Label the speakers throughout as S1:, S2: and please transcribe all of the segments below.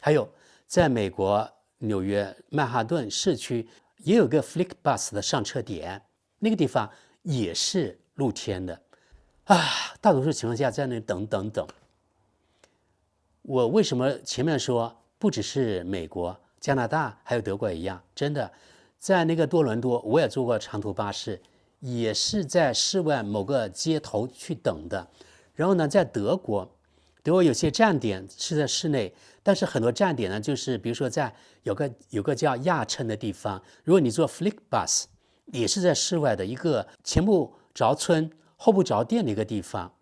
S1: 还有在美国纽约曼哈顿市区也有个 FlixBus 的上车点，那个地方也是露天的啊。大多数情况下在那等等等。我为什么前面说不只是美国、加拿大还有德国也一样？真的，在那个多伦多我也坐过长途巴士，也是在室外某个街头去等的。然后呢，在德国有些站点是在室内，但是很多站点呢，就是比如说在有个叫亚琛的地方，如果你坐 FlixBus， 也是在室外的一个前不着村后不着店的一个地方，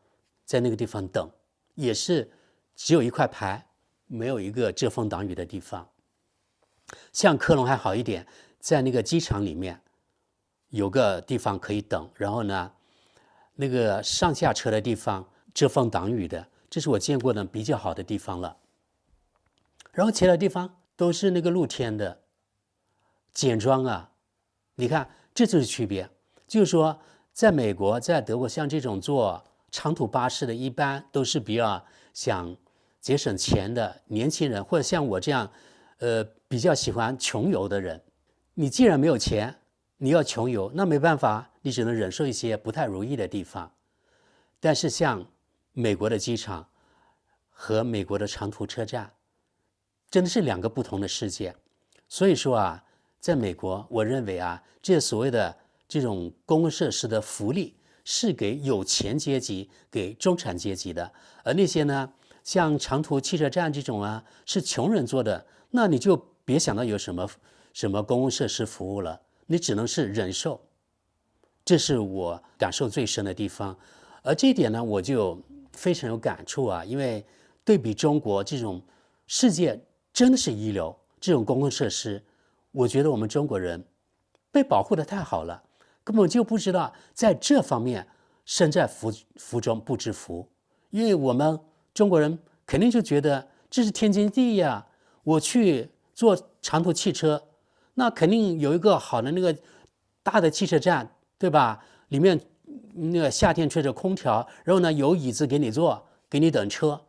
S1: 在那个地方等，也是只有一块牌，没有一个遮风挡雨的地方。像科隆还好一点，在那个机场里面有个地方可以等，然后呢，那个上下车的地方遮风挡雨的，这是我见过的比较好的地方了。然后其他地方都是那个露天的简装啊，你看这就是区别。就是说在美国在德国，像这种坐长途巴士的一般都是比较想节省钱的年轻人，或者像我这样比较喜欢穷游的人。你既然没有钱，你要穷游，那没办法，你只能忍受一些不太如意的地方。但是像美国的机场和美国的长途车站真的是两个不同的世界。所以说啊，在美国我认为啊，这所谓的这种公共设施的福利是给有钱阶级给中产阶级的，而那些呢像长途汽车站这种啊是穷人做的，那你就别想到有什么公共设施服务了，你只能是忍受。这是我感受最深的地方。而这一点呢，我就非常有感触啊，因为对比中国这种世界真的是一流这种公共设施，我觉得我们中国人被保护得太好了，根本就不知道在这方面身在福中不知福。因为我们中国人肯定就觉得这是天经地义啊，我去坐长途汽车，那肯定有一个好的那个大的汽车站，对吧？里面那个夏天吹着空调，然后呢有椅子给你坐，给你等车，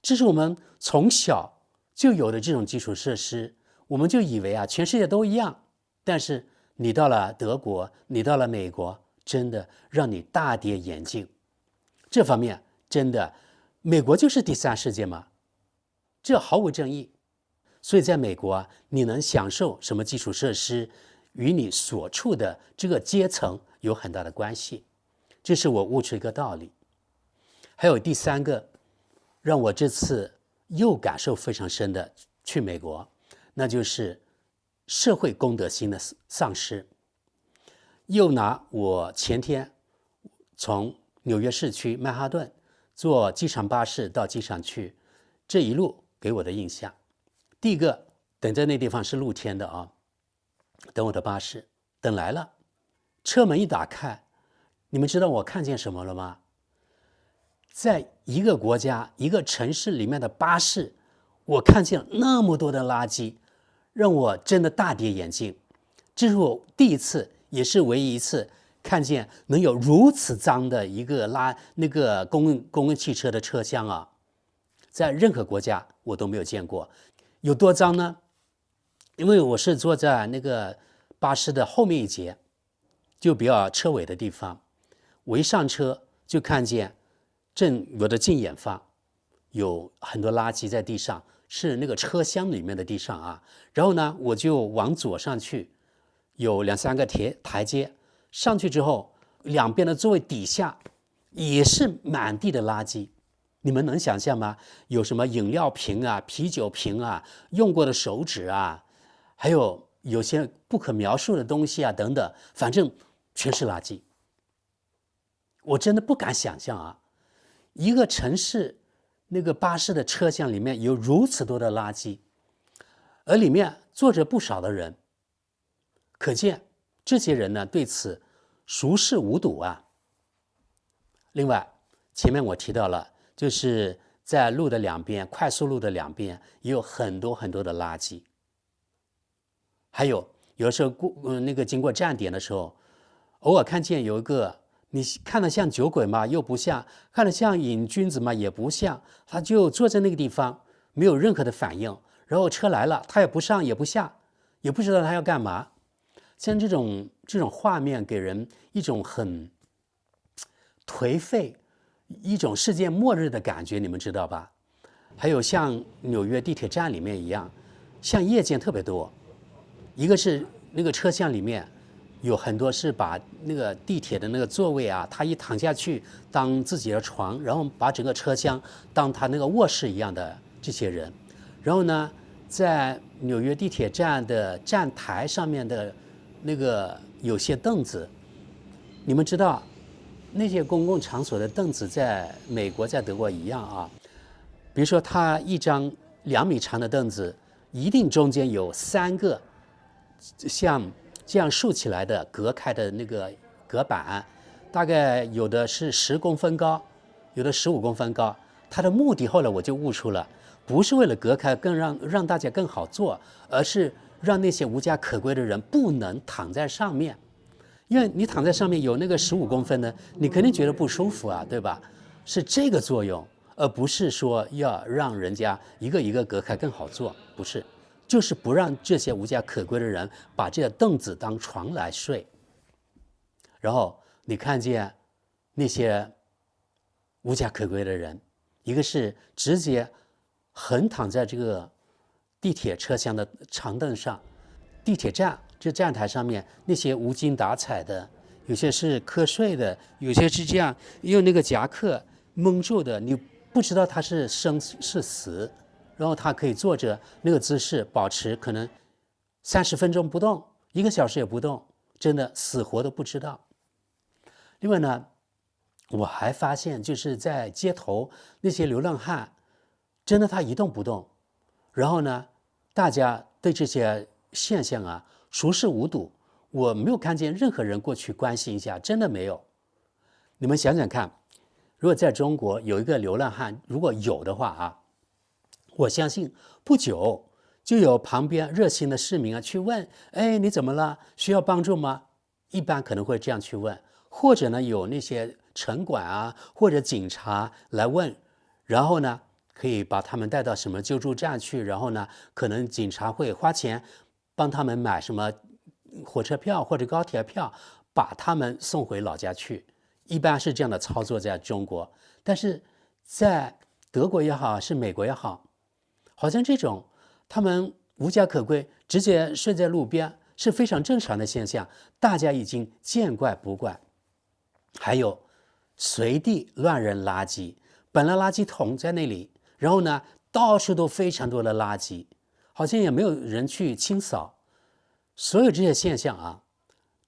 S1: 这是我们从小就有的这种基础设施。我们就以为啊全世界都一样，但是你到了德国，你到了美国，真的让你大跌眼镜。这方面真的，美国就是第三世界嘛，这毫无争议。所以在美国啊，你能享受什么基础设施，与你所处的这个阶层有很大的关系。这是我悟出一个道理。还有第三个，让我这次又感受非常深的去美国，那就是社会公德心的丧失。又拿我前天从纽约市区曼哈顿坐机场巴士到机场去，这一路给我的印象，第一个，等在那地方是露天的啊，等我的巴士，等来了，车门一打开，你们知道我看见什么了吗？在一个国家一个城市里面的巴士，我看见了那么多的垃圾，让我真的大跌眼镜。这是我第一次也是唯一一次看见能有如此脏的一个那个公共汽车的车厢啊，在任何国家我都没有见过。有多脏呢？因为我是坐在那个巴士的后面一节，就比较车尾的地方，我一上车就看见我的近眼方有很多垃圾在地上，是那个车厢里面的地上啊。然后呢，我就往左上去，有2、3个台阶，上去之后，两边的座位底下也是满地的垃圾。你们能想象吗？有什么饮料瓶啊、啤酒瓶啊、用过的手纸啊，还有些不可描述的东西啊等等，反正全是垃圾。我真的不敢想象啊，一个城市那个巴士的车厢里面有如此多的垃圾，而里面坐着不少的人，可见这些人呢对此熟视无睹啊。另外，前面我提到了，就是在路的两边，快速路的两边也有很多很多的垃圾。还有的时候那个经过站点的时候，偶尔看见有一个，你看得像酒鬼吗？又不像；看得像瘾君子吗？也不像。他就坐在那个地方，没有任何的反应，然后车来了，他也不上也不下，也不知道他要干嘛。像这种画面给人一种很颓废、一种世界末日的感觉，你们知道吧？还有像纽约地铁站里面一样，像夜间特别多。一个是那个车厢里面有很多是把那个地铁的那个座位啊，他一躺下去当自己的床，然后把整个车厢当他那个卧室一样的这些人。然后呢，在纽约地铁站的站台上面的那个有些凳子，你们知道，那些公共场所的凳子在美国、在德国一样啊。比如说，它一张2米长的凳子，一定中间有3个像这样竖起来的隔开的那个隔板，大概有的是10公分高，有的15公分高。它的目的后来我就悟出了，不是为了隔开，更让大家更好坐，而是让那些无家可归的人不能躺在上面。因为你躺在上面有那个15公分的，你肯定觉得不舒服啊，对吧？是这个作用，而不是说要让人家一个一个隔开更好坐，不是，就是不让这些无家可归的人把这些凳子当床来睡。然后你看见那些无家可归的人，一个是直接横躺在这个地铁车厢的长凳上，地铁站这站台上面那些无精打采的，有些是瞌睡的，有些是这样用那个夹克蒙住的，你不知道他是生是死。然后他可以坐着那个姿势保持可能30分钟不动，1个小时也不动，真的死活都不知道。另外呢，我还发现就是在街头那些流浪汉，真的他一动不动。然后呢，大家对这些现象啊熟视无睹，我没有看见任何人过去关心一下，真的没有。你们想想看，如果在中国有一个流浪汉，如果有的话啊，我相信不久就有旁边热心的市民啊去问，哎，你怎么了？需要帮助吗？一般可能会这样去问，或者呢有那些城管啊或者警察来问，然后呢可以把他们带到什么救助站去，然后呢可能警察会花钱帮他们买什么火车票或者高铁票，把他们送回老家去。一般是这样的操作在中国，但是在德国也好，是美国也好，好像这种他们无家可归直接睡在路边是非常正常的现象，大家已经见怪不怪。还有随地乱扔垃圾，本来垃圾桶在那里，然后呢到处都非常多的垃圾，好像也没有人去清扫。所有这些现象啊，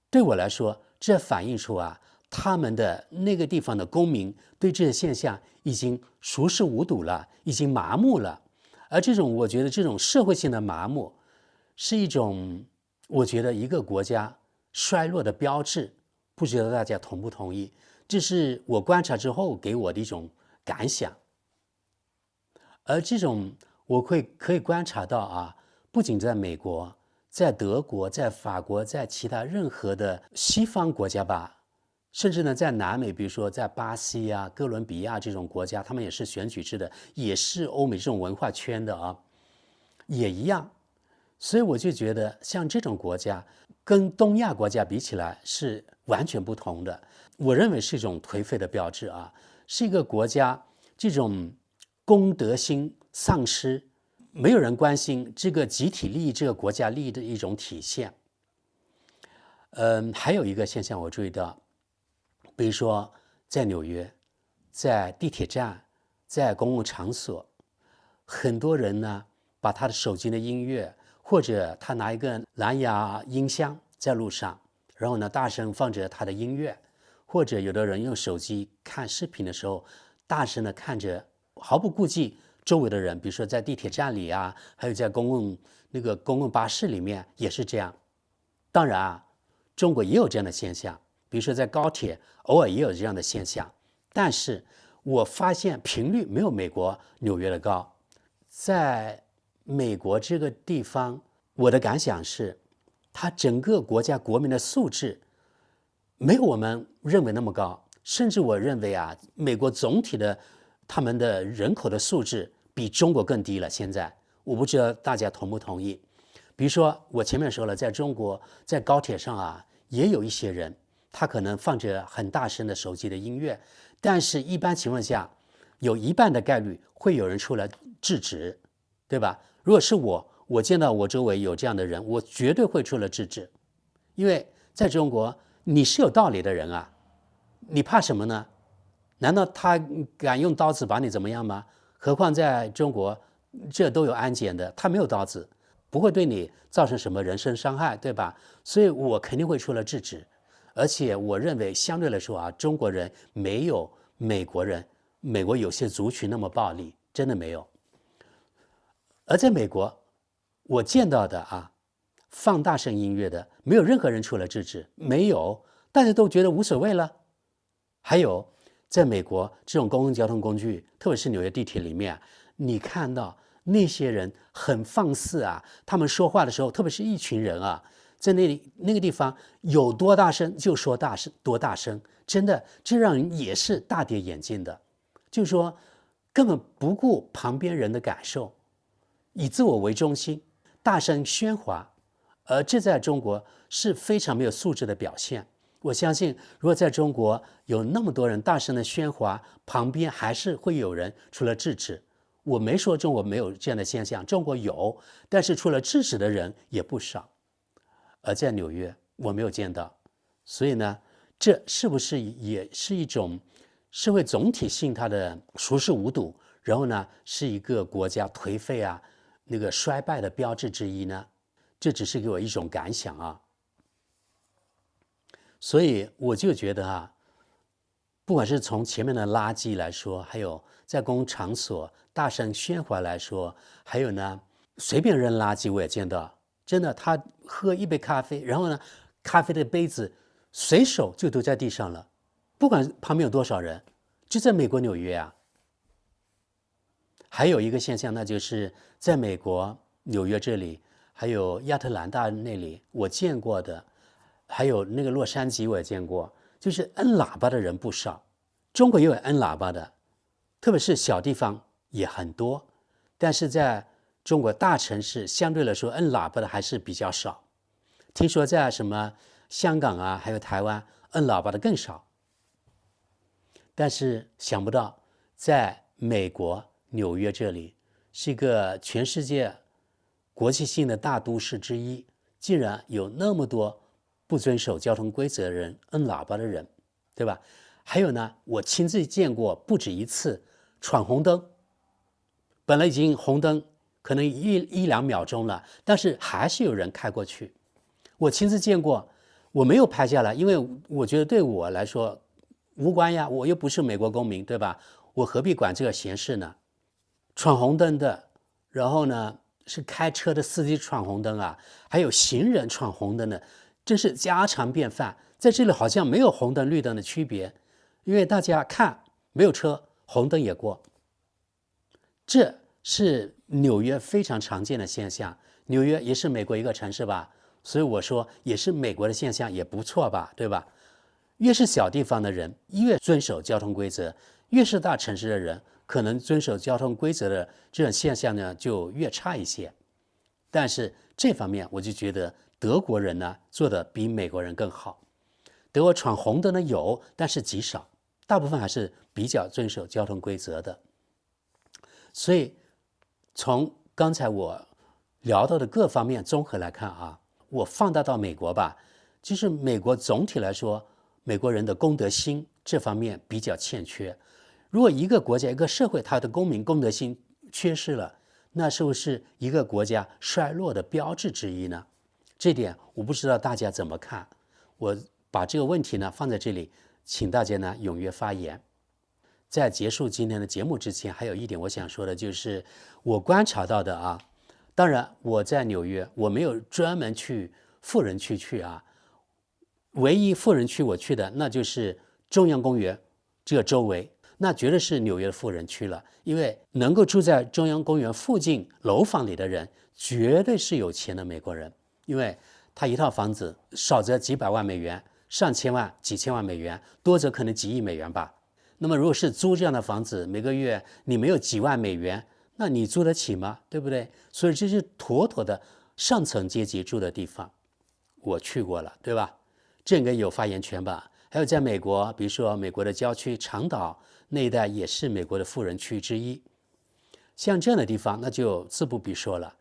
S1: 对我来说，这反映出啊他们的那个地方的公民对这些现象已经熟视无睹了，已经麻木了。而我觉得这种社会性的麻木是一种，我觉得一个国家衰落的标志，不知道大家同不同意？这是我观察之后给我的一种感想。而我可以观察到啊，不仅在美国，在德国，在法国，在其他任何的西方国家吧，甚至呢在南美，比如说在巴西啊、哥伦比亚这种国家，他们也是选举制的，也是欧美这种文化圈的啊，也一样。所以我就觉得像这种国家跟东亚国家比起来是完全不同的，我认为是一种颓废的标志啊，是一个国家这种公德心丧失，没有人关心这个集体利益、这个国家利益的一种体现。还有一个现象我注意到，比如说在纽约，在地铁站，在公共场所，很多人呢把他的手机的音乐，或者他拿一个蓝牙音箱在路上，然后呢大声放着他的音乐，或者有的人用手机看视频的时候，大声的看着，毫不顾忌周围的人，比如说在地铁站里啊，还有在公共巴士里面也是这样。当然啊，中国也有这样的现象，比如说在高铁偶尔也有这样的现象，但是我发现频率没有美国纽约的高。在美国这个地方，我的感想是，它整个国家国民的素质没有我们认为那么高，甚至我认为啊，美国总体的他们的人口的素质比中国更低了。现在我不知道大家同不同意。比如说我前面说了，在中国在高铁上啊，也有一些人他可能放着很大声的手机的音乐，但是一般情况下有一半的概率会有人出来制止，对吧？如果是我见到我周围有这样的人，我绝对会出来制止，因为在中国你是有道理的人啊，你怕什么呢？难道他敢用刀子把你怎么样吗？何况在中国这都有安检的，他没有刀子，不会对你造成什么人身伤害，对吧？所以我肯定会出来制止。而且我认为相对来说啊，中国人没有美国有些族群那么暴力，真的没有。而在美国我见到的啊，放大声音乐的没有任何人出来制止，没有，大家都觉得无所谓了。还有在美国这种公共交通工具，特别是纽约地铁里面，你看到那些人很放肆啊，他们说话的时候，特别是一群人啊，在那个地方有多大声就说多大声，真的这让人也是大跌眼镜的。就是说根本不顾旁边人的感受，以自我为中心，大声喧哗，而这在中国是非常没有素质的表现。我相信如果在中国有那么多人大声的喧哗，旁边还是会有人出来制止。我没说中国没有这样的现象，中国有，但是出来制止的人也不少。而在纽约我没有见到，所以呢，这是不是也是一种社会总体性它的熟视无睹，然后呢是一个国家颓废啊那个衰败的标志之一呢？这只是给我一种感想啊。所以我就觉得啊，不管是从前面的垃圾来说，还有在公共场所大声喧哗来说，还有呢随便扔垃圾我也见到，真的他喝一杯咖啡，然后呢咖啡的杯子随手就丢在地上了，不管旁边有多少人，就在美国纽约啊。还有一个现象，那就是在美国纽约这里，还有亚特兰大那里我见过的，还有那个洛杉矶我也见过，就是摁喇叭的人不少。中国也有摁喇叭的，特别是小地方也很多，但是在中国大城市相对来说摁喇叭的还是比较少。听说在什么香港啊还有台湾摁喇叭的更少。但是想不到在美国纽约这里是一个全世界国际性的大都市之一，竟然有那么多不遵守交通规则的人，摁喇叭的人，对吧？还有呢，我亲自见过不止一次闯红灯，本来已经红灯可能一两秒钟了，但是还是有人开过去。我亲自见过，我没有拍下来，因为我觉得对我来说无关呀，我又不是美国公民，对吧？我何必管这个闲事呢？闯红灯的，然后呢是开车的司机闯红灯啊，还有行人闯红灯的，真是家常便饭。在这里好像没有红灯绿灯的区别，因为大家看没有车，红灯也过。这是纽约非常常见的现象，纽约也是美国一个城市吧，所以我说也是美国的现象，也不错吧，对吧？越是小地方的人越遵守交通规则，越是大城市的人可能遵守交通规则的这种现象呢就越差一些。但是这方面我就觉得德国人呢做的比美国人更好。德国闯红灯的有，但是极少，大部分还是比较遵守交通规则的。所以从刚才我聊到的各方面综合来看啊，我放大到美国吧，就是美国总体来说，美国人的公德心这方面比较欠缺。如果一个国家一个社会它的公民公德心缺失了，那是不是一个国家衰落的标志之一呢？这点我不知道大家怎么看，我把这个问题呢放在这里，请大家呢踊跃发言。在结束今天的节目之前，还有一点我想说的，就是我观察到的啊，当然我在纽约我没有专门去富人区去啊，唯一富人区我去的那就是中央公园这个周围，那绝对是纽约的富人区了，因为能够住在中央公园附近楼房里的人绝对是有钱的美国人，因为他一套房子少则几百万美元，上千万几千万美元，多则可能几亿美元吧。那么如果是租这样的房子，每个月你没有几万美元，那你租得起吗？对不对？所以这是妥妥的上层阶级住的地方，我去过了，对吧？这应该有发言权吧？还有在美国，比如说美国的郊区长岛那一带也是美国的富人区之一，像这样的地方那就自不必说了。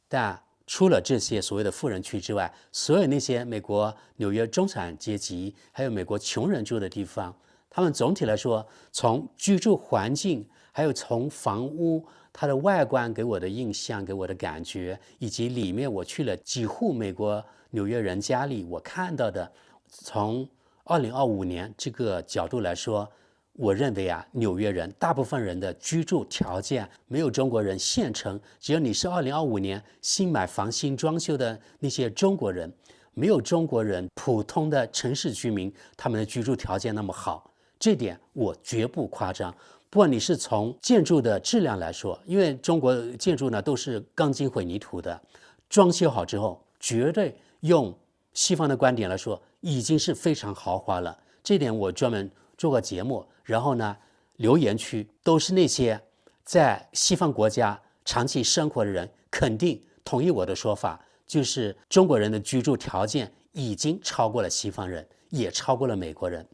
S1: 但除了这些所谓的富人区之外，所有那些美国纽约中产阶级还有美国穷人住的地方，他们总体来说从居住环境还有从房屋它的外观给我的印象给我的感觉，以及里面我去了几户美国纽约人家里我看到的，从2025年这个角度来说，我认为啊，纽约人大部分人的居住条件没有中国人现成。只要你是2025年新买房新装修的那些中国人，没有中国人普通的城市居民他们的居住条件那么好，这点我绝不夸张。不管你是从建筑的质量来说，因为中国建筑呢都是钢筋混凝土的，装修好之后，绝对用西方的观点来说，已经是非常豪华了。这点我专门做过节目，然后呢，留言区都是那些在西方国家长期生活的人，肯定同意我的说法，就是中国人的居住条件已经超过了西方人，也超过了美国人。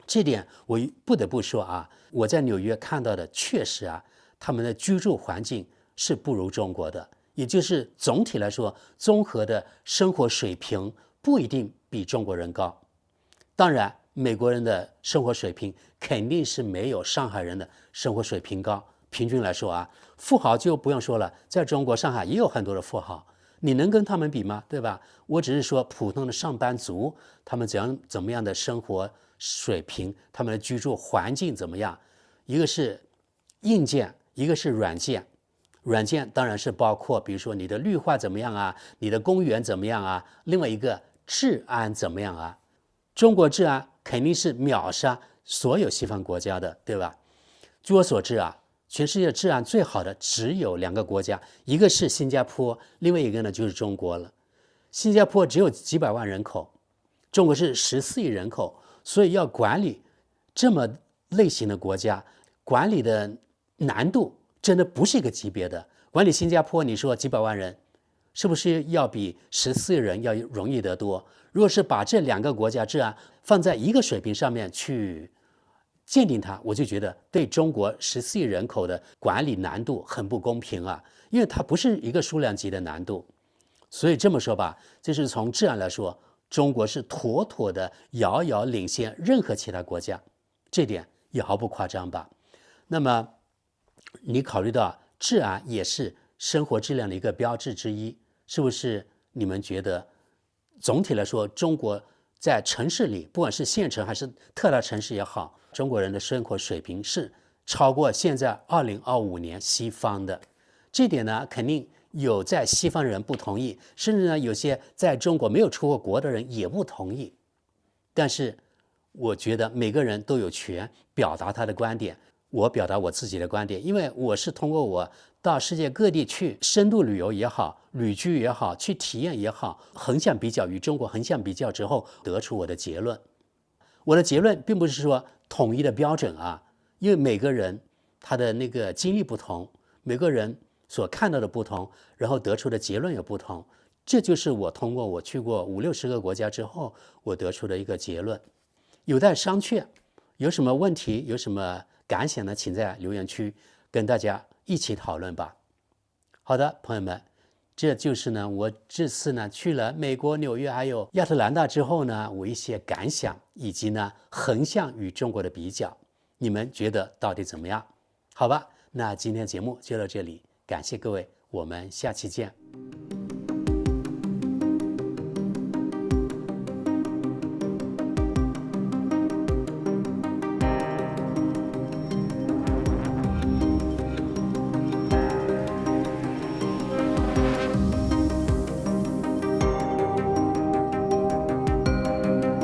S1: 这点我不得不说啊，我在纽约看到的确实啊，他们的居住环境是不如中国的，也就是总体来说，综合的生活水平不一定比中国人高。当然，美国人的生活水平肯定是没有上海人的生活水平高。平均来说啊，富豪就不用说了，在中国上海也有很多的富豪，你能跟他们比吗？对吧？我只是说普通的上班族，他们怎么样的生活水平，他们的居住环境怎么样？一个是硬件，一个是软件。软件当然是包括，比如说你的绿化怎么样啊，你的公园怎么样啊，另外一个治安怎么样啊？中国治安肯定是秒杀所有西方国家的，对吧？据我所知啊，全世界治安最好的只有2个国家，一个是新加坡，另外一个呢就是中国了。新加坡只有几百万人口，中国是14亿人口，所以要管理这么类型的国家，管理的难度真的不是一个级别的。管理新加坡，你说几百万人，是不是要比14亿人要容易得多？如果是把这2个国家治安放在一个水平上面去鉴定它，我就觉得对中国14亿人口的管理难度很不公平啊，因为它不是一个数量级的难度。所以这么说吧，就是从治安来说，中国是妥妥的遥遥领先任何其他国家，这点也毫不夸张吧。那么你考虑到治安也是生活质量的一个标志之一，是不是你们觉得总体来说，中国在城市里，不管是县城还是特大城市也好，中国人的生活水平是超过现在2025年西方的。这点呢，肯定有在西方人不同意，甚至呢，有些在中国没有出过国的人也不同意。但是，我觉得每个人都有权表达他的观点，我表达我自己的观点，因为我是通过我到世界各地去深度旅游也好，旅居也好，去体验也好，横向比较与中国横向比较之后，得出我的结论。我的结论并不是说统一的标准啊，因为每个人他的那个经历不同，每个人所看到的不同，然后得出的结论也不同。这就是我通过我去过50-60个国家之后，我得出的一个结论，有待商榷。有什么问题，有什么感想呢？请在留言区跟大家一起讨论吧。好的，朋友们，这就是呢我这次呢去了美国纽约还有亚特兰大之后呢，我一些感想，以及呢横向与中国的比较，你们觉得到底怎么样？好吧，那今天节目就到这里，感谢各位，我们下期见。